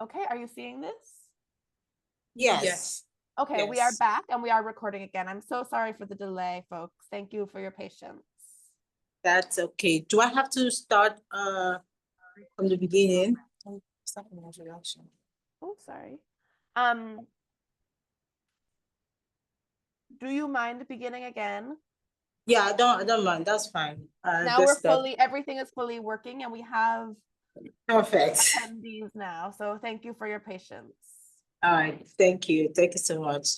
Okay, are you seeing this? Yes. Okay, Yes. we are back and we are recording again. I'm so sorry for the delay, folks. Thank you for your patience. That's okay. Do I have to start from the beginning? Start from the introduction. Oh, sorry. Do you mind beginning again? Yeah, I don't mind. That's fine. Now we're everything is fully working and we have perfect attendees now. So thank you for your patience. All right. Thank you. Thank you so much.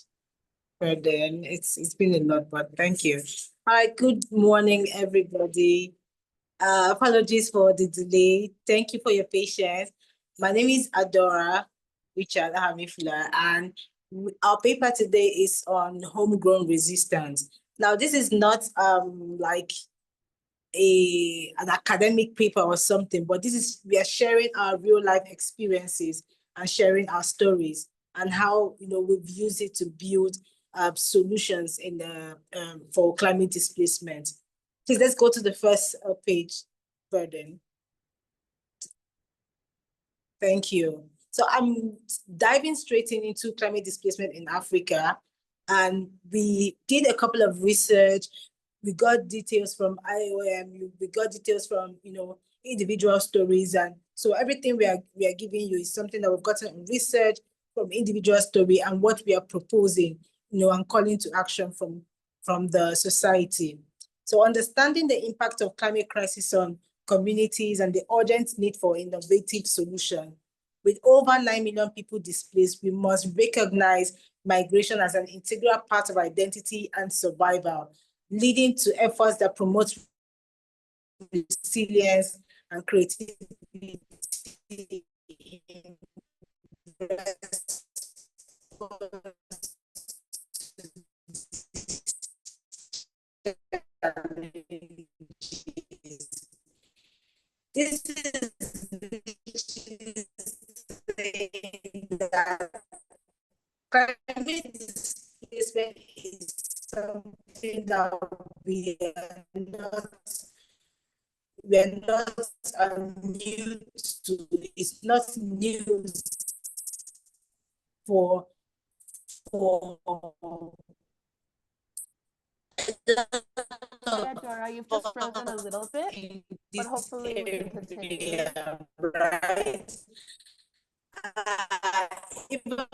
Then it's been a lot, but thank you. All right. Good morning, everybody. Apologies for the delay. Thank you for your patience. My name is Adora Richard Ahamifula, and our paper today is on homegrown resistance. Now, this is not like an academic paper or something, but we are sharing our real life experiences and sharing our stories and how we've used it to build solutions in the for climate displacement. Please let's go to the first page, Burden. Thank you. So I'm diving straight into climate displacement in Africa, and we did a couple of research. We got details from IOM. We got details from individual stories, and so everything we are giving you is something that we've gotten in research from individual story and what we are proposing, and calling to action from the society. So understanding the impact of climate crisis on communities and the urgent need for innovative solution. With over 9 million people displaced, we must recognize migration as an integral part of identity and survival, leading to efforts that promote resilience and creativity in this is that climate displacement is something that we're not new to. It's not news for Yeah, Dora, you've just frozen a little bit, but hopefully we can continue. Right. Even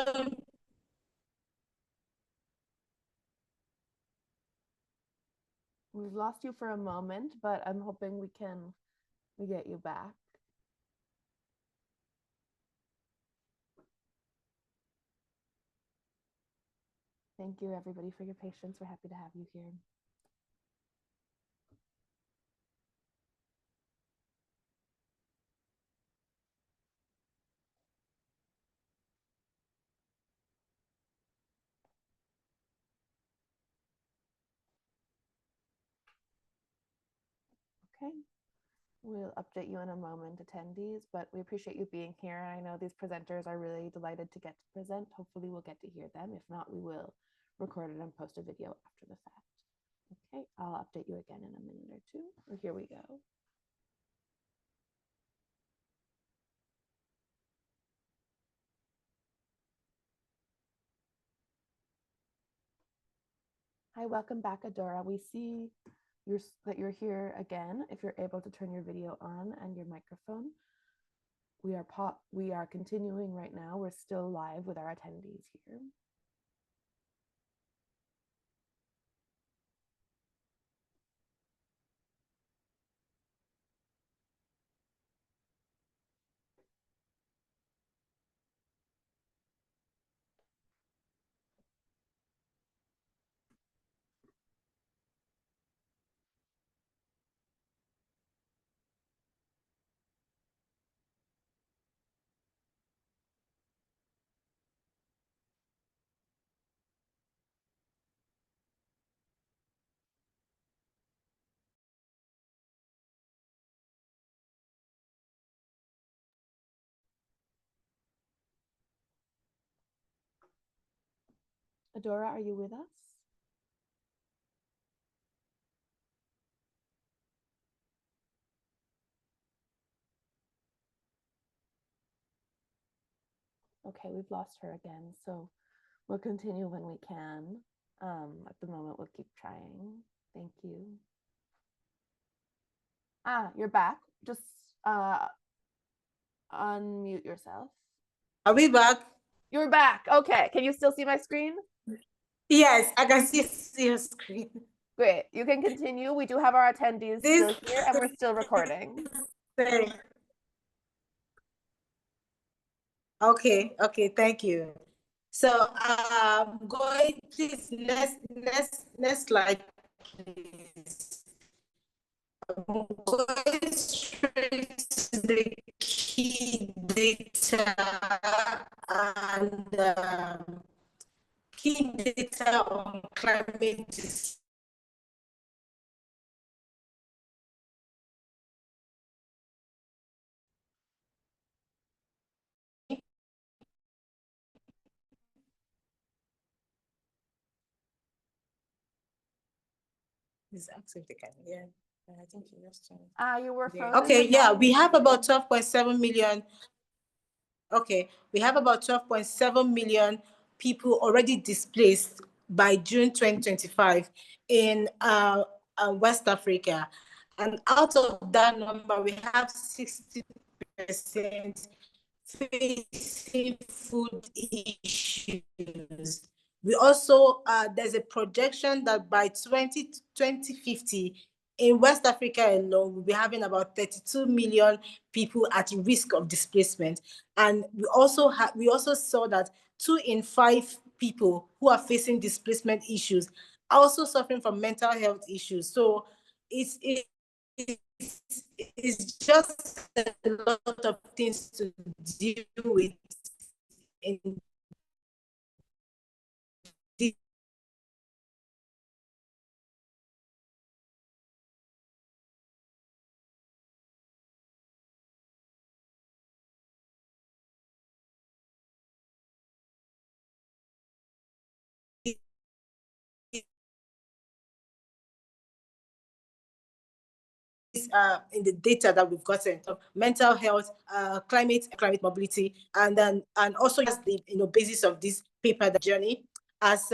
we've lost you for a moment, but I'm hoping we get you back. Thank you, everybody, for your patience. We're happy to have you here. Okay. We'll update you in a moment, attendees, but we appreciate you being here. I know these presenters are really delighted to get to present. Hopefully we'll get to hear them. If not, we will record it and post a video after the fact. Okay, I'll update you again in a minute or two. Here we go. Hi, welcome back, Adora. We see that you're here again. If you're able to turn your video on and your microphone, we are continuing right now. We're still live with our attendees here. Adora, are you with us? Okay, we've lost her again, so we'll continue when we can. At the moment, we'll keep trying. Thank you. You're back. Just uh, unmute yourself. Are we back? You're back. Okay. Can you still see my screen? Yes, I can see your screen. Great. You can continue. We do have our attendees still here, and we're still recording. Okay, thank you. So going, please, next slide, please. I'm going straight to the key data and key data on climate displacement. Is asking if they can hear. I think you just You were frozen. okay, yeah, we have about 12.7 million. Okay, we have about 12.7 million people already displaced by June 2025 in West Africa. And out of that number, we have 60% facing food issues. We also, there's a projection that by 2050, in West Africa alone, we'll be having about 32 million people at risk of displacement. And we also saw that 2 in 5 people who are facing displacement issues are also suffering from mental health issues. So it's just a lot of things to deal with in this in the data that we've gotten of mental health, climate mobility, and also as the basis of this paper, the journey as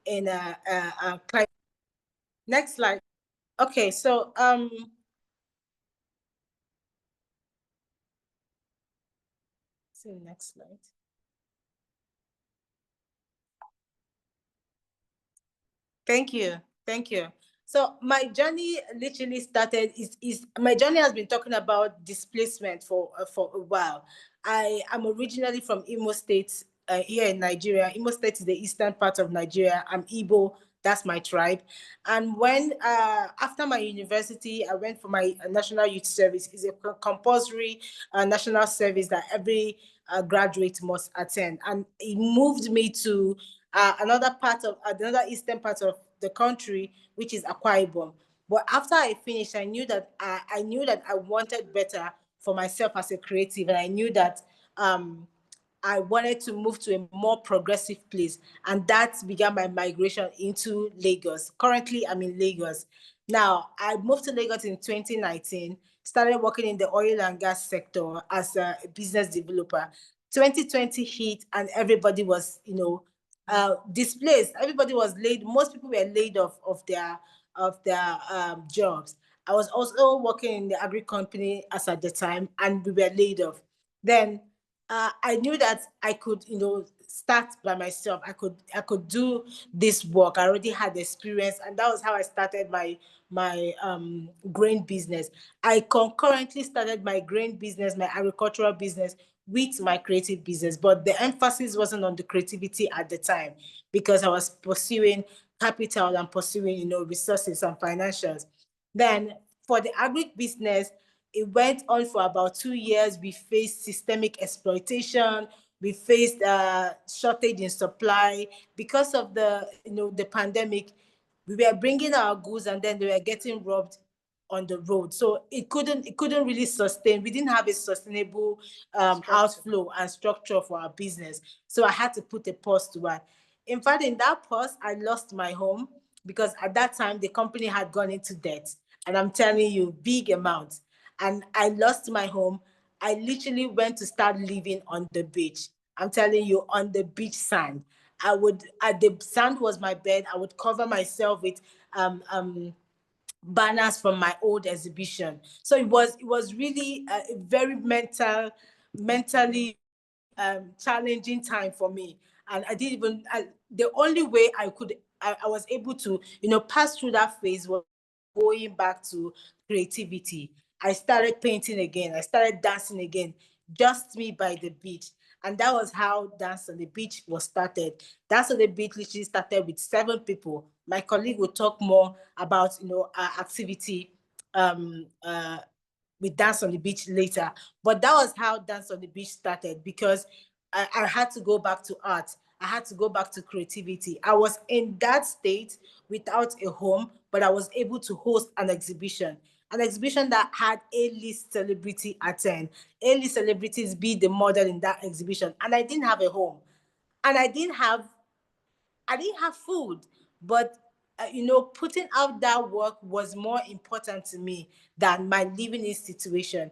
in climate. Next slide. Okay, so next slide. Thank you. So my journey literally started is my journey has been talking about displacement for a while. I am originally from Imo State, here in Nigeria. Imo State is the eastern part of Nigeria. I'm Igbo, that's my tribe. And when after my university, I went for my national youth service. It's a compulsory national service that every graduate must attend, and it moved me to another eastern part of the country, which is Akwa Ibom. But after I finished, I knew that I wanted better for myself as a creative, and I knew that I wanted to move to a more progressive place, and that began my migration into Lagos. Currently, I'm in Lagos. Now, I moved to Lagos in 2019, started working in the oil and gas sector as a business developer. 2020 hit, and everybody was, displaced. Everybody was laid. Most people were laid off of their jobs. I was also working in the agri company as at the time, and we were laid off. Then I knew that I could, start by myself. I could do this work. I already had experience, and that was how I started my grain business. I concurrently started my grain business, my agricultural business with my creative business, but the emphasis wasn't on the creativity at the time because I was pursuing capital and pursuing, resources and financials. Then for the agri business, it went on for about 2 years. We faced systemic exploitation. We faced shortage in supply because of the pandemic. We were bringing our goods, and then they were getting robbed on the road. So it couldn't really sustain. We didn't have a sustainable outflow and structure for our business. So I had to put a pause to it. In fact, in that pause, I lost my home because at that time the company had gone into debt. And I'm telling you, big amounts. And I lost my home. I literally went to start living on the beach. I'm telling you, on the beach sand. The sand was my bed. I would cover myself with banners from my old exhibition. So it was really a very mentally challenging time for me. And I didn't even the only way I was able to pass through that phase was going back to creativity. I started painting again. I started dancing again, just me by the beach. And that was how Dance on the Beach was started. Dance on the Beach literally started with 7 people. My colleague will talk more about our activity with Dance on the Beach later. But that was how Dance on the Beach started, because I had to go back to art. I had to go back to creativity. I was in that state without a home, but I was able to host an exhibition that had A-list celebrity attend. A-list celebrities be the model in that exhibition. And I didn't have a home. And I didn't have food, but putting out that work was more important to me than my living in situation.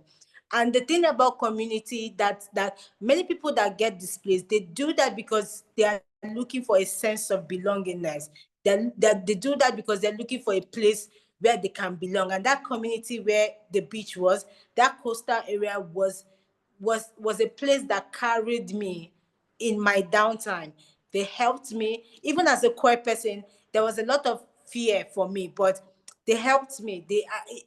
And the thing about community, that many people that get displaced, they do that because they are looking for a sense of belongingness. They do that because they're looking for a place where they can belong. And that community where the beach was, that coastal area was a place that carried me in my downtime. They helped me. Even as a queer person, there was a lot of fear for me, but they helped me.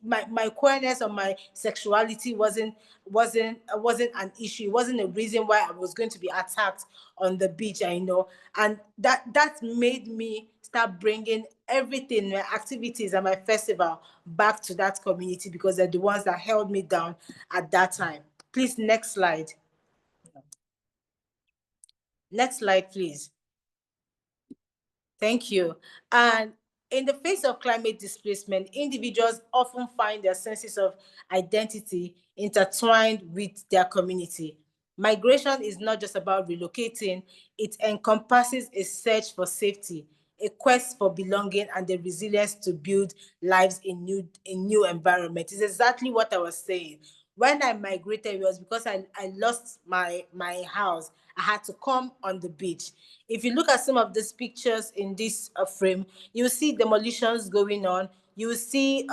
My queerness or my sexuality wasn't an issue. It wasn't a reason why I was going to be attacked on the beach. And that made me start bringing everything, my activities and my festival, back to that community, because they're the ones that held me down at that time. Please, next slide. Next slide, please. Thank you. And in the face of climate displacement, individuals often find their senses of identity intertwined with their community. Migration is not just about relocating, it encompasses a search for safety, a quest for belonging, and the resilience to build lives in new environments. It's exactly what I was saying. When I migrated, it was because I lost my house. I had to come on the beach. If you look at some of these pictures in this frame, you will see demolitions going on. You will see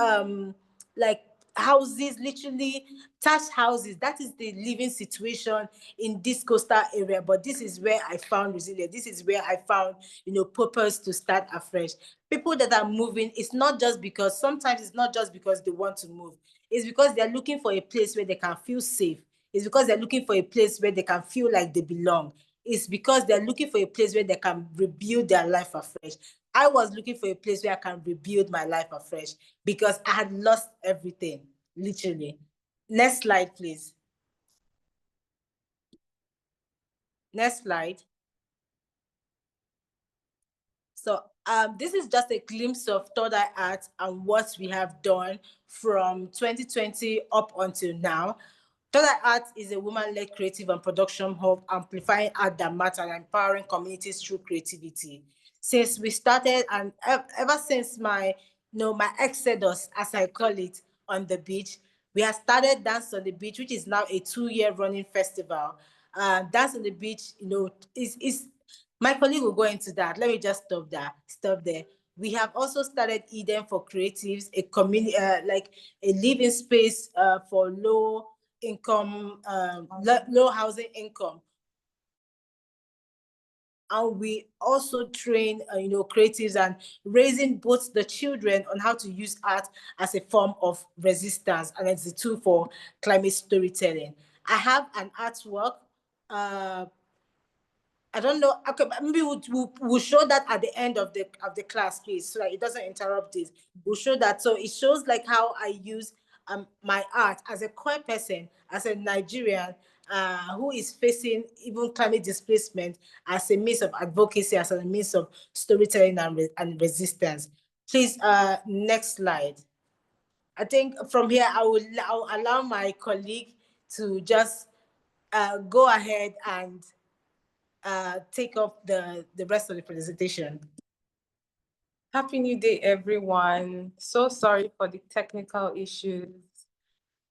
like houses, literally thatched houses. That is the living situation in this coastal area. But this is where I found resilience. This is where I found, purpose to start afresh. People that are moving, sometimes it's not just because they want to move. It's because they're looking for a place where they can feel safe. It's because they're looking for a place where they can feel like they belong. It's because they're looking for a place where they can rebuild their life afresh. I was looking for a place where I can rebuild my life afresh because I had lost everything, literally. Next slide, please. Next slide. So this is just a glimpse of Third Eye Art and what we have done from 2020 up until now. Third Eye Art is a woman-led creative and production hub, amplifying art that matters and empowering communities through creativity. Since we started, and ever since my exodus, as I call it, on the beach, we have started Dance on the Beach, which is now a 2-year running festival. Dance on the Beach, is my colleague will go into that. Let me just stop there. We have also started Eden for Creatives, a community, like a living space for low income, low housing income. And we also train, creatives and raising both the children on how to use art as a form of resistance and as a tool for climate storytelling. I have an artwork. I don't know. Okay, maybe we'll show that at the end of the class, please, so that it doesn't interrupt this. We'll show that. So it shows like how I use my art as a queer person, as a Nigerian who is facing even climate displacement, as a means of advocacy, as a means of storytelling and resistance. Please, next slide. I think from here I'll allow my colleague to just go ahead and take up the rest of the presentation. Happy New Day, everyone. So sorry for the technical issues.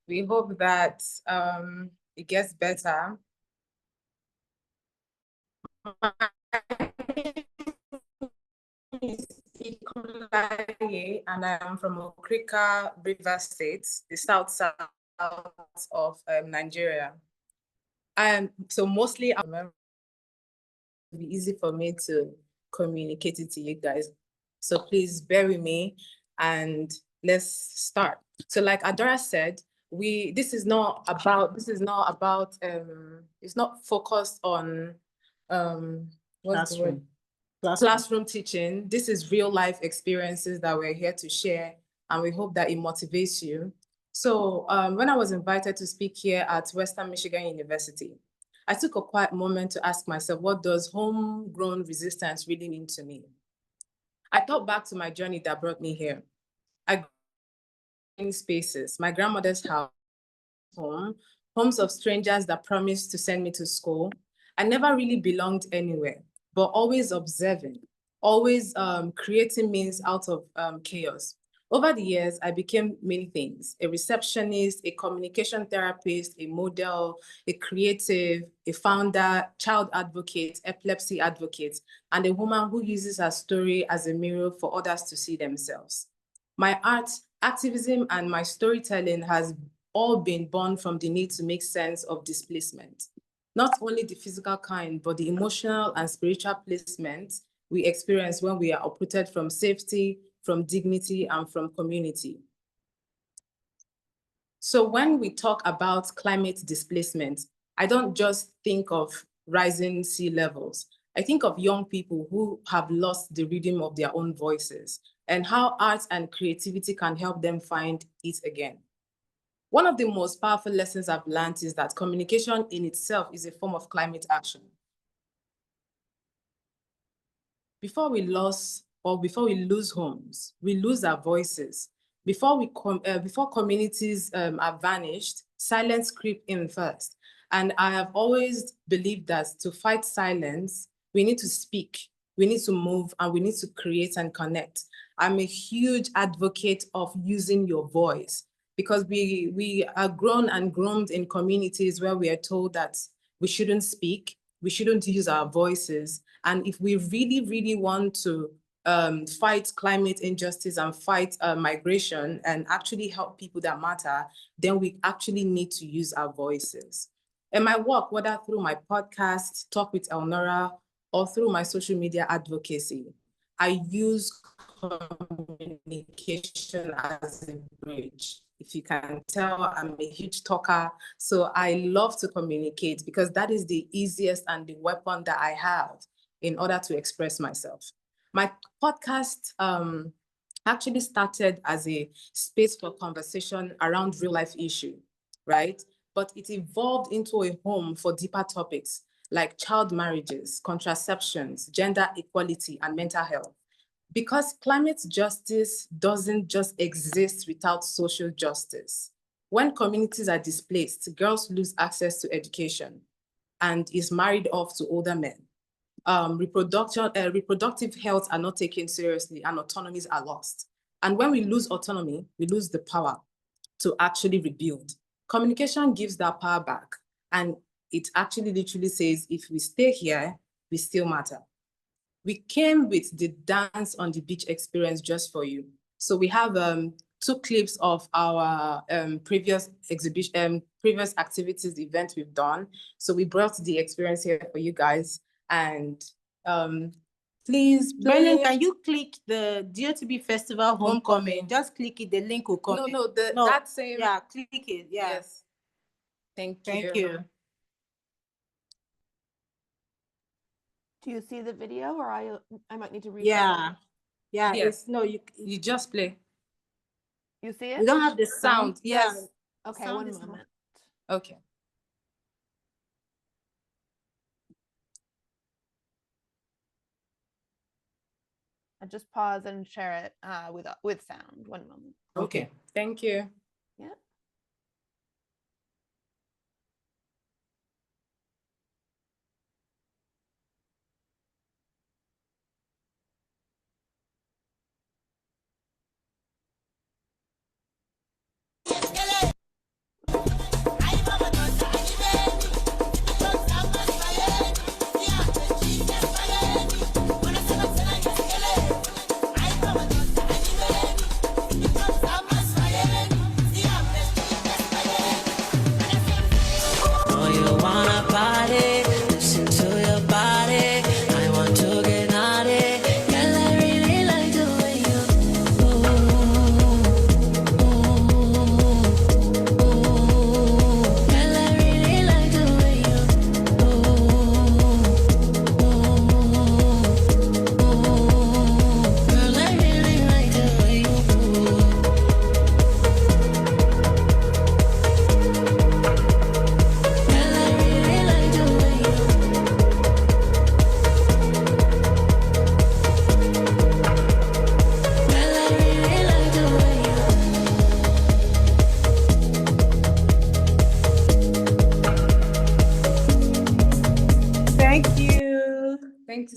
We hope that it gets better. And I am from Okrika River State, the south of Nigeria. So mostly it'll be easy for me to communicate it to you guys. So please bear with me and let's start. So like Adora said, this is not about it's not focused on what's the word? Classroom teaching. This is real life experiences that we're here to share, and we hope that it motivates you. So when I was invited to speak here at Western Michigan University, I took a quiet moment to ask myself, what does homegrown resistance really mean to me? I thought back to my journey that brought me here. I grew in spaces, my grandmother's house, homes of strangers that promised to send me to school. I never really belonged anywhere, but always observing, always creating means out of chaos. Over the years, I became many things: a receptionist, a communication therapist, a model, a creative, a founder, child advocate, epilepsy advocate, and a woman who uses her story as a mirror for others to see themselves. My art, activism, and my storytelling has all been born from the need to make sense of displacement. Not only the physical kind, but the emotional and spiritual placement we experience when we are uprooted from safety, from dignity, and from community. So when we talk about climate displacement, I don't just think of rising sea levels. I think of young people who have lost the rhythm of their own voices and how art and creativity can help them find it again. One of the most powerful lessons I've learned is that communication in itself is a form of climate action. Before we lose homes, we lose our voices. Before communities are vanished, silence creep in first. And I have always believed that to fight silence, we need to speak, we need to move, and we need to create and connect. I'm a huge advocate of using your voice, because we are grown and groomed in communities where we are told that we shouldn't speak, we shouldn't use our voices. And if we really, really want to fight climate injustice and fight migration and actually help people that matter, then we actually need to use our voices. In my work, whether through my podcast, Talk with Elnora, or through my social media advocacy, I use communication as a bridge. If you can tell, I'm a huge talker. So I love to communicate because that is the easiest and the weapon that I have in order to express myself. My podcast actually started as a space for conversation around real life issue, right? But it evolved into a home for deeper topics like child marriages, contraceptions, gender equality, and mental health. Because climate justice doesn't just exist without social justice. When communities are displaced, girls lose access to education and is married off to older men. Reproductive health are not taken seriously and autonomies are lost. And when we lose autonomy, we lose the power to actually rebuild. Communication gives that power back. And it actually literally says, if we stay here, we still matter. We came with the Dance on the Beach experience just for you. So we have 2 clips of our previous exhibition, previous activities, event we've done. So we brought the experience here for you guys. And please, Brennan, can you click the DOTB Festival Homecoming? Just click it, the link will come. No, that same. Yeah, click it. Yeah. Yes. Thank you. Thank you. Do you see the video, or I might need to read? Yeah. Yeah. Yes. You just play. You see it? We don't have the sound. Yes. Okay, Sound one is moment. Okay. I just pause and share it with sound. One moment. Okay. Thank you. Yeah.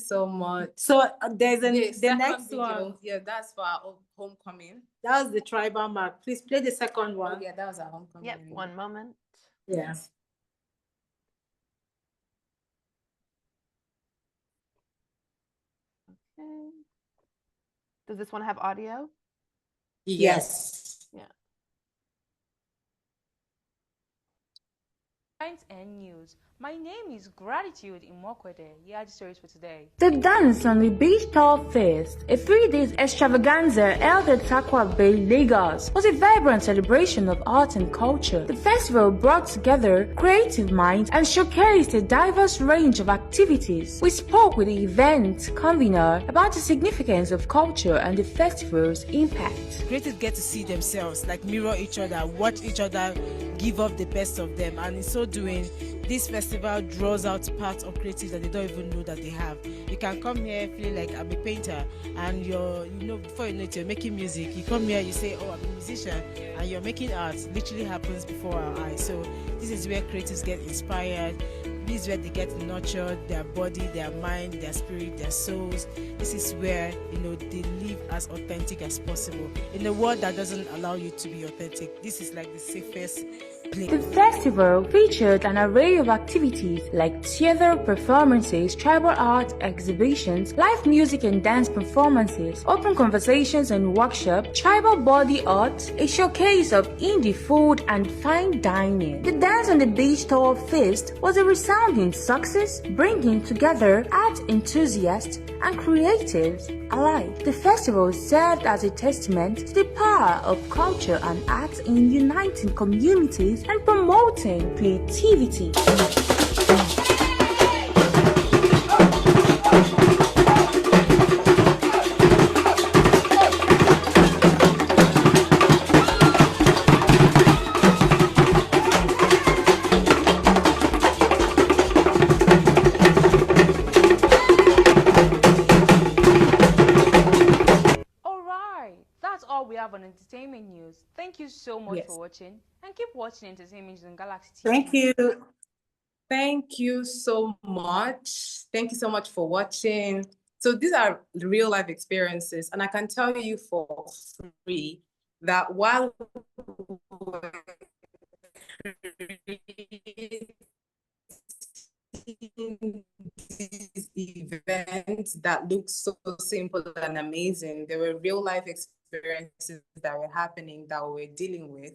so much. So there's the second next video, one. yeah, that's for our homecoming. That was the tribal mark. Please play the second one. Yeah, that was our homecoming. Yep, one moment. Yeah. Okay. Does this one have audio? Yes. Yeah. And news. My name is Gratitude Imokwede. Here are the stories for today. The Dance on the Beach Tour Fest, a 3-day extravaganza held at Takwa Bay, Lagos, was a vibrant celebration of art and culture. The festival brought together creative minds and showcased a diverse range of activities. We spoke with the event convener about the significance of culture and the festival's impact. Creatives get to see themselves, like mirror each other, watch each other, give up the best of them, and in so doing, this festival draws out parts of creatives that they don't even know that they have. You can come here feeling like I'm a painter, and before you know it, you're making music. You come here, you say, oh, I'm a musician, and you're making art. It literally happens before our eyes. So this is where creatives get inspired. This is where they get nurtured, their body, their mind, their spirit, their souls. This is where, they live as authentic as possible. In a world that doesn't allow you to be authentic, this is like the safest place. The festival featured an array of activities like theater performances, tribal art exhibitions, live music and dance performances, open conversations and workshops, tribal body art, a showcase of indie food and fine dining. The Dance on the Beach Tour Fest was a resounding success, bringing together art enthusiasts and creatives alike. The festival served as a testament to the power of culture and art in uniting communities and promoting creativity. That's all we have on entertainment news. Thank you so much for watching, and keep watching Entertainment News on Galaxy TV. Thank you. Thank you so much. Thank you so much for watching. So these are real life experiences, and I can tell you for free that while these events that look so simple and amazing, there were real life experiences that were happening that we were dealing with.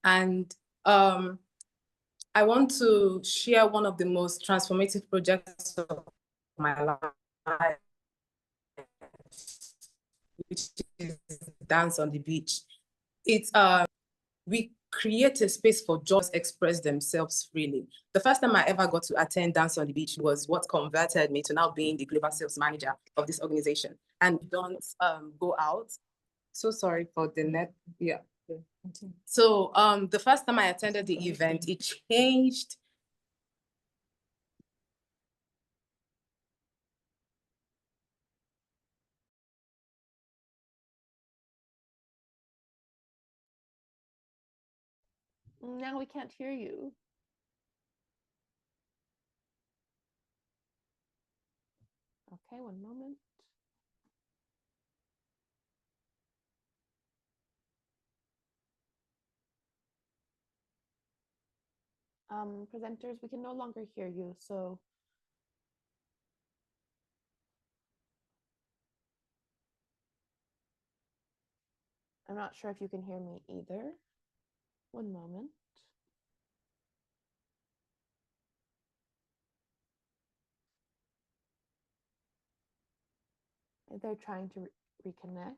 And I want to share one of the most transformative projects of my life, which is Dance on the Beach. It's we create a space for just express themselves freely. The first time I ever got to attend Dance on the Beach was what converted me to now being the global sales manager of this organization. And don't go out. So sorry for the net. Yeah. So the first time I attended the event, it changed. Now we can't hear you. Okay, one moment. Presenters, we can no longer hear you, so I'm not sure if you can hear me either. One moment. They're trying to reconnect.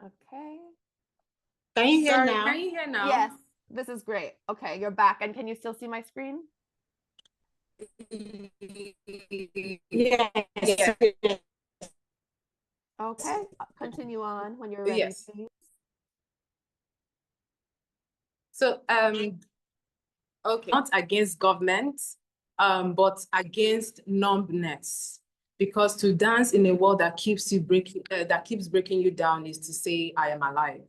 Okay. Can you hear now? Can you hear now? Yes, this is great. Okay, you're back. And can you still see my screen? Yes. Okay, continue on when you're ready, Yes. please. So okay, not against government, but against numbness. Because to dance in a world that keeps breaking you down is to say, I am alive.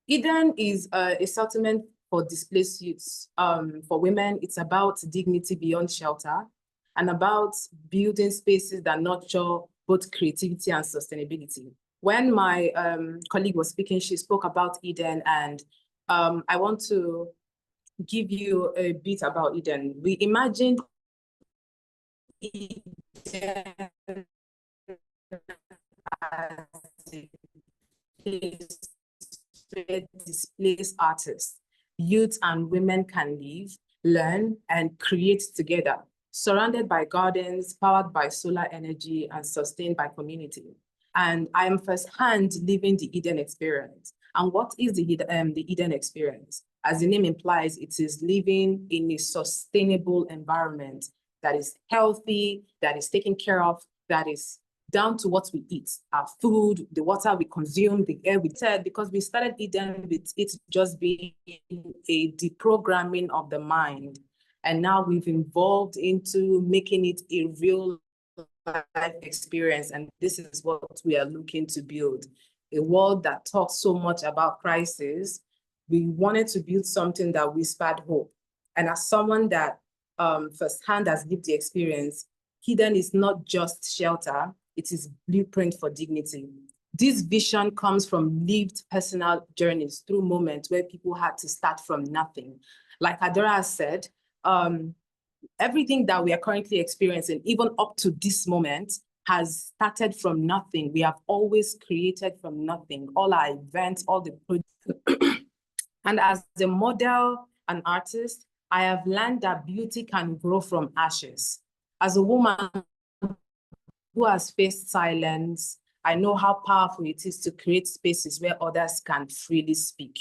Eden is a settlement for displaced youths. For women, it's about dignity beyond shelter and about building spaces that nurture both creativity and sustainability. When my colleague was speaking, she spoke about Eden, and I want to give you a bit about Eden. We imagined Eden as a place where displaced artists, youth and women can live, learn, and create together, surrounded by gardens, powered by solar energy, and sustained by community. And I am firsthand living the Eden experience. And what is the Eden experience? As the name implies, it is living in a sustainable environment that is healthy, that is taken care of, that is down to what we eat, our food, the water we consume, the air we breathe, because we started Eden with it just being a deprogramming of the mind. And now we've evolved into making it a real life experience. And this is what we are looking to build. A world that talks so much about crisis, we wanted to build something that whispered hope. And as someone that firsthand has lived the experience, Eden is not just shelter, it is blueprint for dignity. This vision comes from lived personal journeys through moments where people had to start from nothing. Like Adora has said, everything that we are currently experiencing, even up to this moment, has started from nothing. We have always created from nothing. All our events, all the projects. And as a model and artist, I have learned that beauty can grow from ashes. As a woman who has faced silence, I know how powerful it is to create spaces where others can freely speak.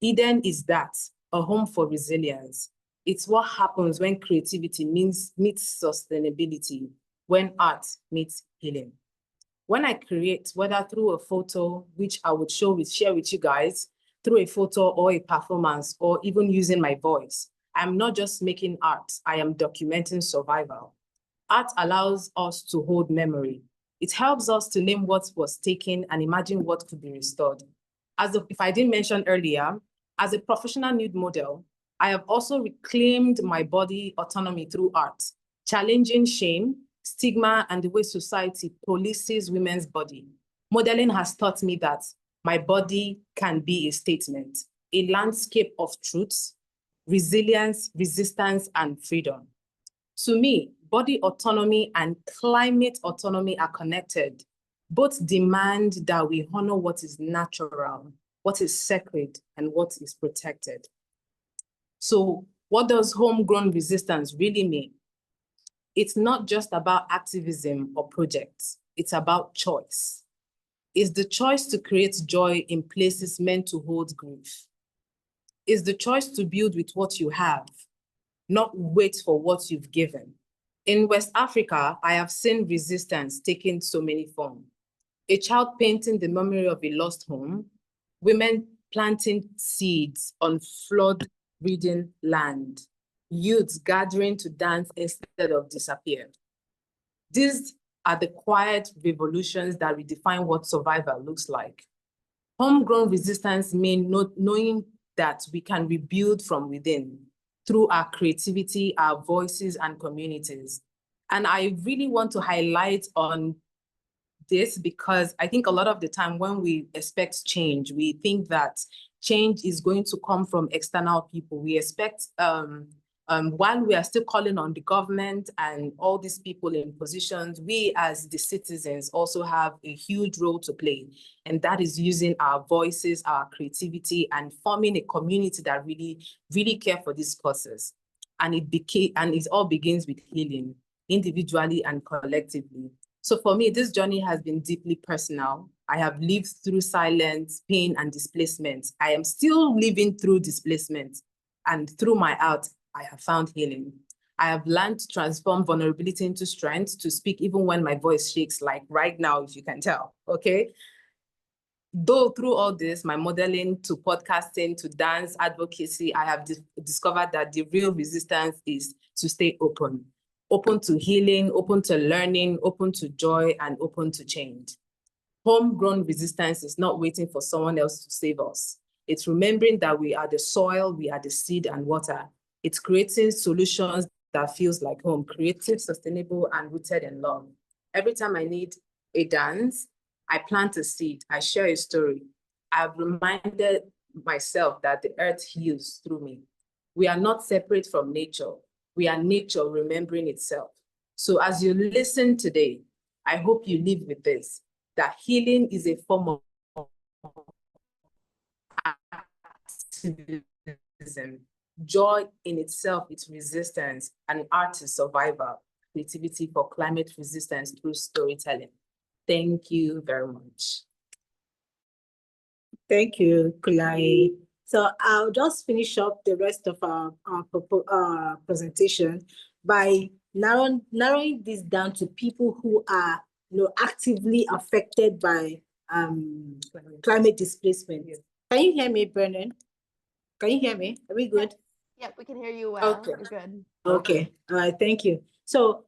Eden is that, a home for resilience. It's what happens when creativity meets sustainability, when art meets healing. When I create, whether through a photo, which I would share with you guys, through a photo or a performance, or even using my voice, I'm not just making art, I am documenting survival. Art allows us to hold memory. It helps us to name what was taken and imagine what could be restored. If I didn't mention earlier, as a professional nude model, I have also reclaimed my body autonomy through art, challenging shame, stigma, and the way society polices women's body. Modeling has taught me that my body can be a statement, a landscape of truths, resilience, resistance, and freedom. To me, body autonomy and climate autonomy are connected. Both demand that we honor what is natural, what is sacred, and what is protected. So what does homegrown resistance really mean? It's not just about activism or projects. It's about choice. It's the choice to create joy in places meant to hold grief. It's the choice to build with what you have, not wait for what you've given. In West Africa, I have seen resistance taking so many forms. A child painting the memory of a lost home, women planting seeds on flood-ridden land, youths gathering to dance instead of disappear. These are the quiet revolutions that redefine what survival looks like. Homegrown resistance means knowing that we can rebuild from within through our creativity, our voices, and communities. And I really want to highlight on this because I think a lot of the time when we expect change, we think that change is going to come from external people. We expect, while we are still calling on the government and all these people in positions, we as the citizens also have a huge role to play. And that is using our voices, our creativity, and forming a community that really care for these causes. And it all begins with healing, individually and collectively. So for me, this journey has been deeply personal. I have lived through silence, pain, and displacement. I am still living through displacement. And through my art, I have found healing. I have learned to transform vulnerability into strength, to speak even when my voice shakes, like right now, if you can tell, okay? Though through all this, my modeling to podcasting, to dance, advocacy, I have discovered that the real resistance is to stay open to healing, open to learning, open to joy, and open to change. Homegrown resistance is not waiting for someone else to save us. It's remembering that we are the soil, we are the seed and water. It's creating solutions that feels like home, creative, sustainable, and rooted in love. Every time I need a dance, I plant a seed, I share a story. I've reminded myself that the earth heals through me. We are not separate from nature. We are nature remembering itself. So as you listen today, I hope you live with this, that healing is a form of activism. Joy in itself is resistance, and art is survival, creativity for climate resistance through storytelling. Thank you very much. Thank you, Kulai. So I'll just finish up the rest of our presentation by narrowing this down to people who are actively affected by climate displacement. Can you hear me, Brennan? Can you hear me? Are we good? Yep, we can hear you well. Okay. We're good. Okay. All right. Thank you. So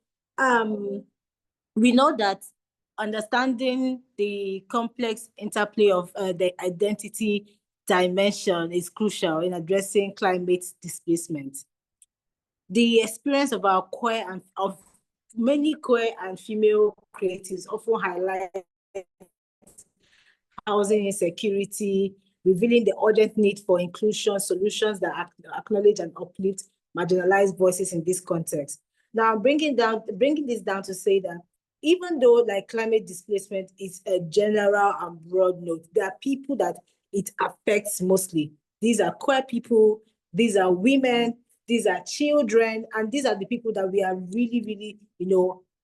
we know that understanding the complex interplay of the identity dimension is crucial in addressing climate displacement. The experience of our queer and of many queer and female creatives often highlight housing insecurity, revealing the urgent need for inclusion, solutions that acknowledge and uplift marginalized voices in this context. Now, bringing this down to say that even though like climate displacement is a general and broad note, there are people that it affects mostly. These are queer people, these are women, these are children, and these are the people that we are really, we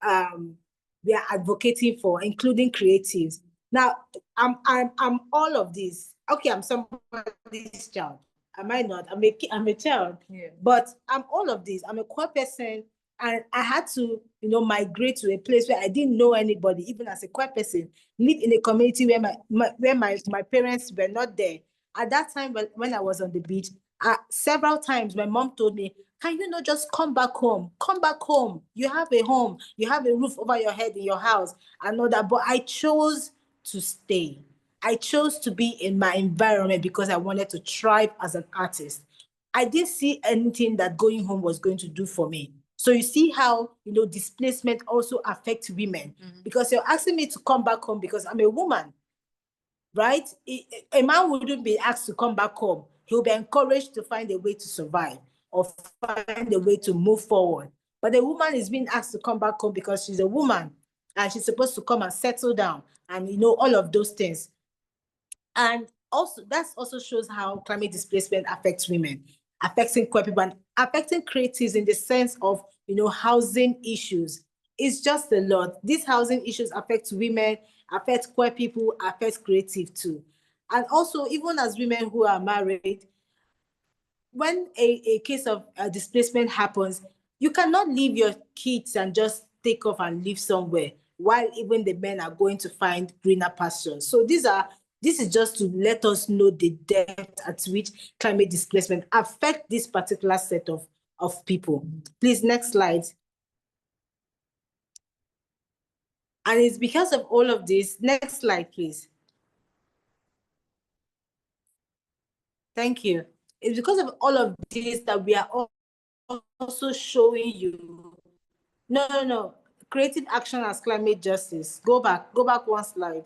are advocating for, including creatives. Now, I'm all of this. Okay, I'm somebody's child. Am I not? I'm a child. Yeah. But I'm all of this. I'm a queer person, and I had to, migrate to a place where I didn't know anybody, even as a queer person, live in a community where my parents were not there. At that time, when I was on the beach, several times my mom told me, can you not just come back home? Come back home. You have a home. You have a roof over your head in your house and all that. But I chose to stay. I chose to be in my environment because I wanted to thrive as an artist. I didn't see anything that going home was going to do for me. So you see how, displacement also affects women, because you're asking me to come back home because I'm a woman, right? A man wouldn't be asked to come back home. He'll be encouraged to find a way to survive or find a way to move forward. But a woman is being asked to come back home because she's a woman and she's supposed to come and settle down and, all of those things. And also, that also shows how climate displacement affects women, affecting queer people, and affecting creatives in the sense of, housing issues. It's just a lot. These housing issues affect women, affect queer people, affect creative too. And also, even as women who are married, when a case of displacement happens, you cannot leave your kids and just take off and live somewhere while even the men are going to find greener pastures. So this is just to let us know the depth at which climate displacement affect this particular set of people. Please, next slide. And it's because of all of this. Next slide, please. Thank you. It's because of all of this that we are also showing you. No. Creative action as climate justice. Go back one slide.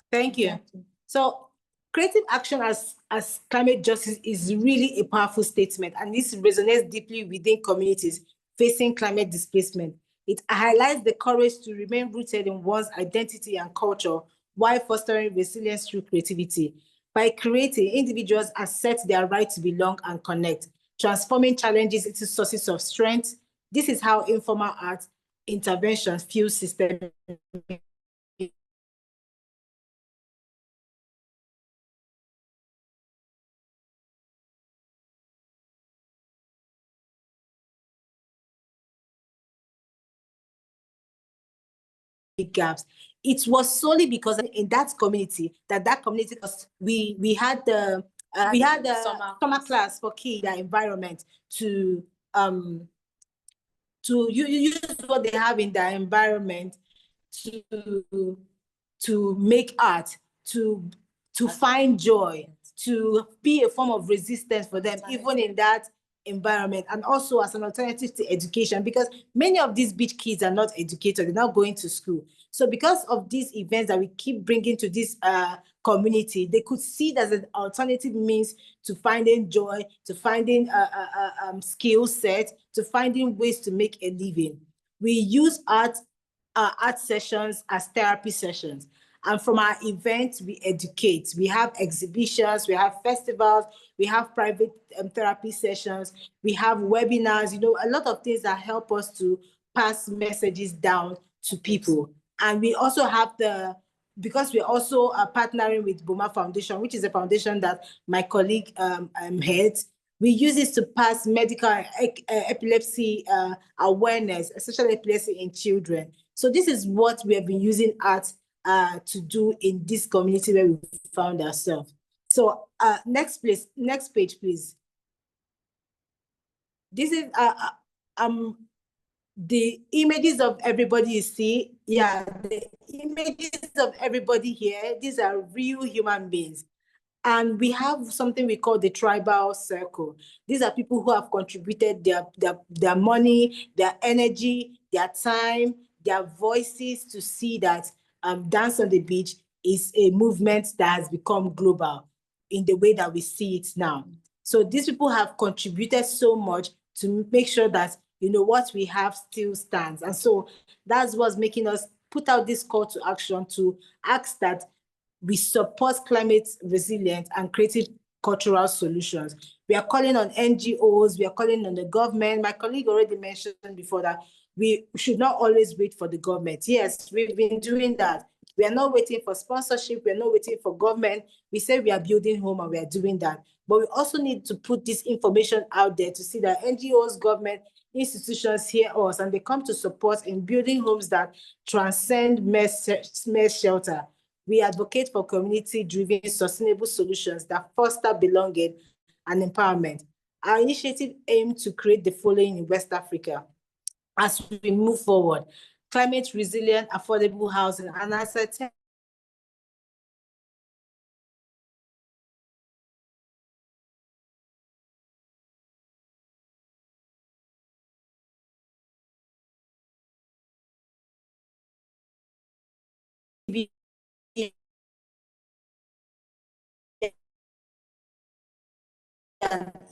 Thank you. So creative action as climate justice is really a powerful statement, and this resonates deeply within communities facing climate displacement. It highlights the courage to remain rooted in one's identity and culture while fostering resilience through creativity. By creating, individuals assert their right to belong and connect, transforming challenges into sources of strength. This is how informal art interventions fuel systemic gaps. It was solely because in that community we had the summer class for kids, their environment to use what they have in their environment to to make art, to find joy, to be a form of resistance for them, even in that environment, and also as an alternative to education, because many of these beach kids are not educated, they're not going to school. So because of these events that we keep bringing to this community, they could see it as an alternative means to finding joy, to finding skill set, to finding ways to make a living. We use art sessions as therapy sessions. And from our events, we educate. We have exhibitions, we have festivals, we have private therapy sessions, we have webinars, a lot of things that help us to pass messages down to people. And we also have because we're also partnering with Boma Foundation, which is a foundation that my colleague heads. We use this to pass medical epilepsy awareness, especially epilepsy in children. So this is what we have been using art to do in this community where we found ourselves. So next page, please. This is the images of everybody you see. Yeah, the images of everybody here, these are real human beings. And we have something we call the tribal circle. These are people who have contributed their money, their energy, their time, their voices to see that Dance on the Beach is a movement that has become global in the way that we see it now. So these people have contributed so much to make sure that what we have still stands. And so that's what's making us put out this call to action to ask that we support climate resilience and creative cultural solutions. We are calling on NGOs, we are calling on the government. My colleague already mentioned before that we should not always wait for the government. Yes, we've been doing that. We are not waiting for sponsorship, we are not waiting for government. We say we are building home and we are doing that. But we also need to put this information out there to see that NGOs, government, institutions hear us and they come to support in building homes that transcend mere shelter. We advocate for community-driven sustainable solutions that foster belonging and empowerment. Our initiative aims to create the following in West Africa as we move forward: climate resilient, affordable housing, and as I said,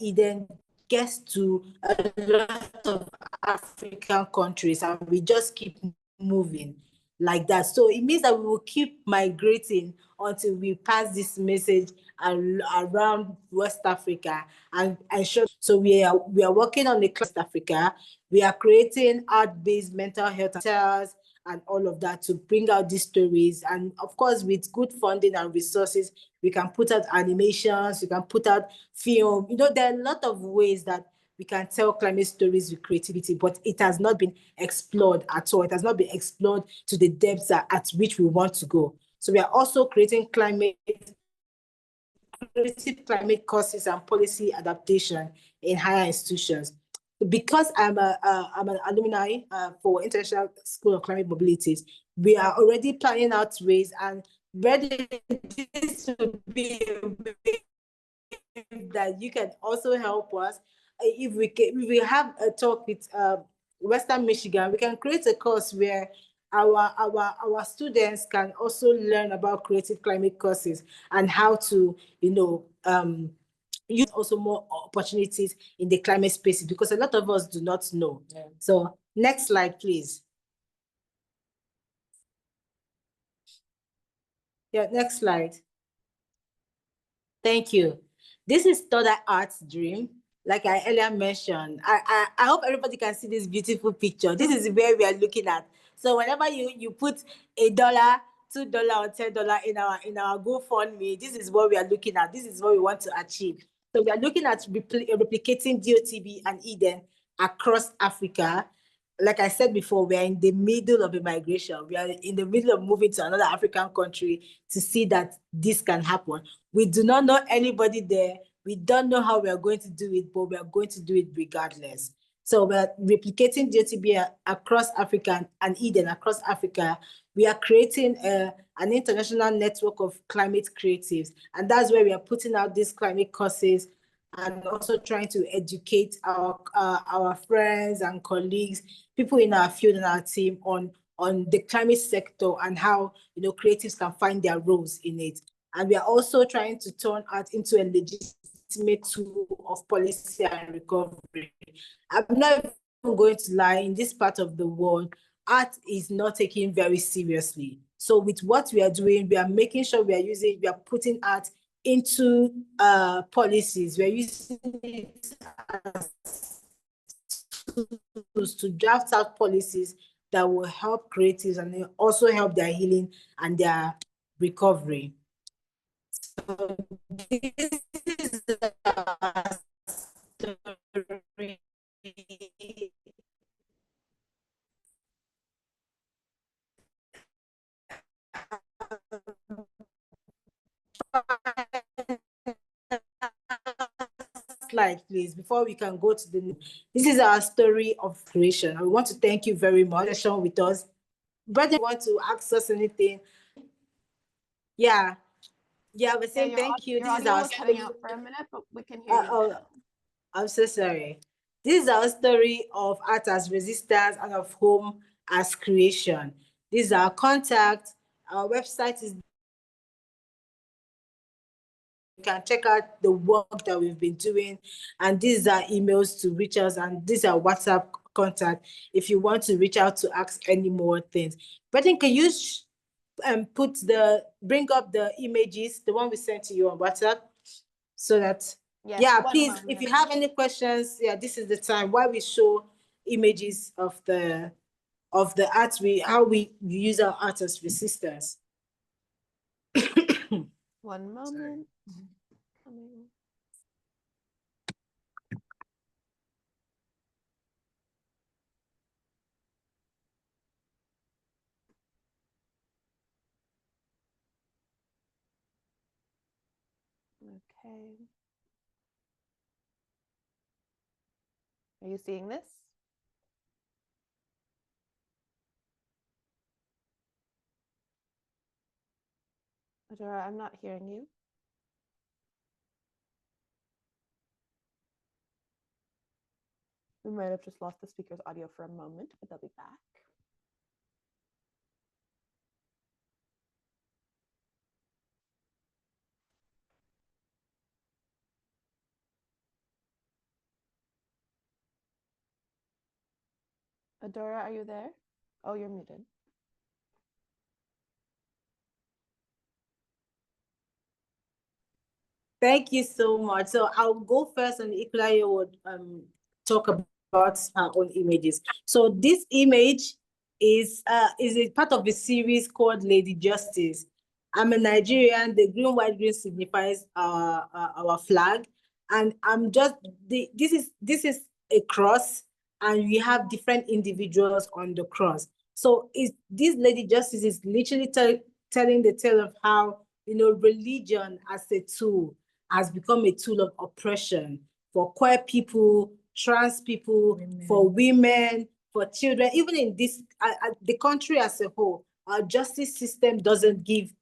Eden gets to a lot of African countries, and we just keep moving like that. So it means that we will keep migrating until we pass this message around West Africa and ensure. So we are working on the West Africa. We are creating art-based mental health centers and all of that to bring out these stories. And of course, with good funding and resources, we can put out animations, we can put out film. There are a lot of ways that we can tell climate stories with creativity, but it has not been explored at all. It has not been explored to the depths at which we want to go. So we are also creating creative climate courses and policy adaptation in higher institutions. Because I'm an alumni for International School of Climate Mobilities, we are already planning out ways and ready to be that you can also help us. If we have a talk with Western Michigan, we can create a course where our students can also learn about creative climate courses and how to use also more opportunities in the climate spaces, because a lot of us do not know. Yeah. So next slide, please. Yeah, next slide. Thank you. This is Toda Art's dream. Like I earlier mentioned, I hope everybody can see this beautiful picture. This is where we are looking at. So whenever you put $1, $2, or $10 in our GoFundMe, this is what we are looking at. This is what we want to achieve. So we are looking at replicating DOTB and Eden across Africa. Like I said before, we are in the middle of a migration. We are in the middle of moving to another African country to see that this can happen. We do not know anybody there. We don't know how we are going to do it, but we are going to do it regardless. So we're replicating JTB across Africa and Eden across Africa. We are creating an international network of climate creatives. And that's where we are putting out these climate courses and also trying to educate our friends and colleagues, people in our field and our team on the climate sector and how, you know, creatives can find their roles in it. And we are also trying to turn art into a legitimate tool of policy and recovery. I'm not even going to lie, in this part of the world, art is not taken very seriously. So with what we are doing, we are making sure we are putting art into policies. We are using it as tools to draft out policies that will help creatives and also help their healing and their recovery. So this is story. Slide, please, before we can go to the. This is our story of creation. I want to thank you very much for with us. Brother, want to ask us anything? Yeah, we're saying thank you. This is our cutting out for a minute, but we can hear you now. I'm so sorry. This is our story of art as resistance and of home as creation. This is our contact. Our website is. You can check out the work that we've been doing, and these are emails to reach us, and these are WhatsApp contact if you want to reach out to ask any more things. But then can you bring up the images, the one we sent to you on WhatsApp, so that please, if you have any questions, this is the time while we show images of the art, how we use our art as resistance. One moment. Coming. Okay. Are you seeing this? Adora, I'm not hearing you. We might have just lost the speaker's audio for a moment, but they'll be back. Adora, are you there? Oh, you're muted. Thank you so much. So I'll go first, and Iklaya would talk about her own images. So this image is a part of a series called Lady Justice. I'm a Nigerian. The green, white, green signifies our flag, and I'm just this is a cross, and we have different individuals on the cross. So this Lady Justice is literally telling the tale of how, you know, religion as a tool has become a tool of oppression for queer people, trans people, for women, for children. Even in this, the country as a whole, our justice system doesn't give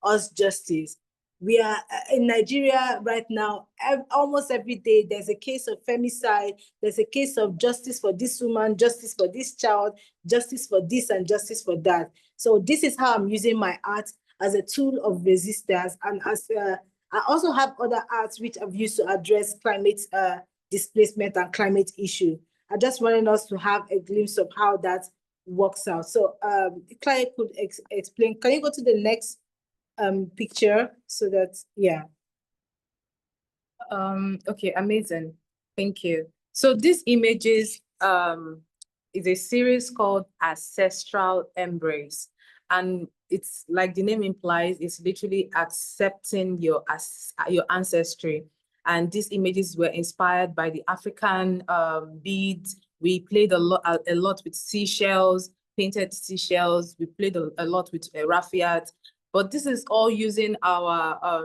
us justice. We are in Nigeria right now, almost every day, there's a case of femicide, there's a case of justice for this woman, justice for this child, justice for this and justice for that. So this is how I'm using my art as a tool of resistance, and as I also have other arts which I've used to address climate displacement and climate issue. I just wanted us to have a glimpse of how that works out. So Claire could explain. Can you go to the next picture so that, Okay, amazing. Thank you. So these images is a series called Ancestral Embrace. And it's like the name implies, it's literally accepting your ancestry. And these images were inspired by the African beads. We played a lot with seashells, painted seashells. We played a lot with raffia. But this is all using our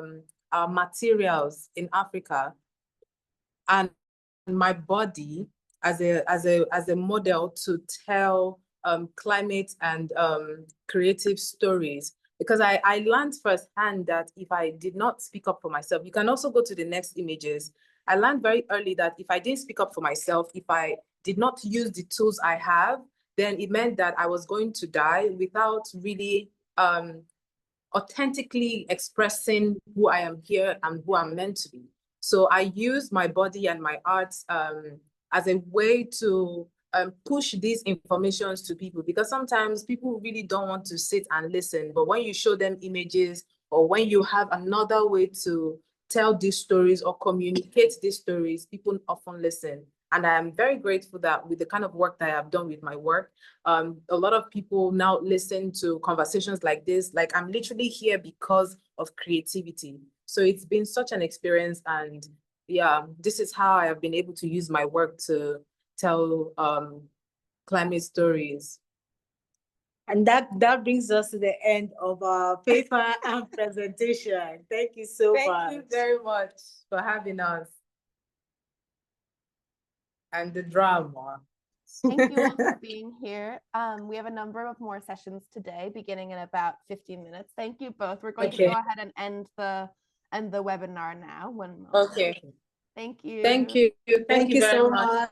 materials in Africa. And my body as a model to tell climate and creative stories. Because I learned firsthand that if I did not speak up for myself, you can also go to the next images. I learned very early that if I didn't speak up for myself, if I did not use the tools I have, then it meant that I was going to die without really authentically expressing who I am here and who I'm meant to be. So I use my body and my art as a way to push these informations to people, because sometimes people really don't want to sit and listen. But when you show them images, or when you have another way to tell these stories or communicate these stories, people often listen. And I am very grateful that with the kind of work that I have done with my work, a lot of people now listen to conversations like this. Like, I'm literally here because of creativity. So it's been such an experience, and yeah, this is how I have been able to use my work to tell climate stories. And that brings us to the end of our paper and presentation. Thank you so much. Thank you very much for having us. And the drama. Thank you all for being here. We have a number of more sessions today, beginning in about 15 minutes. Thank you both. We're going to go ahead and end the webinar now. 1 moment. Okay. Thank you. Thank you. Thank you very so much. much.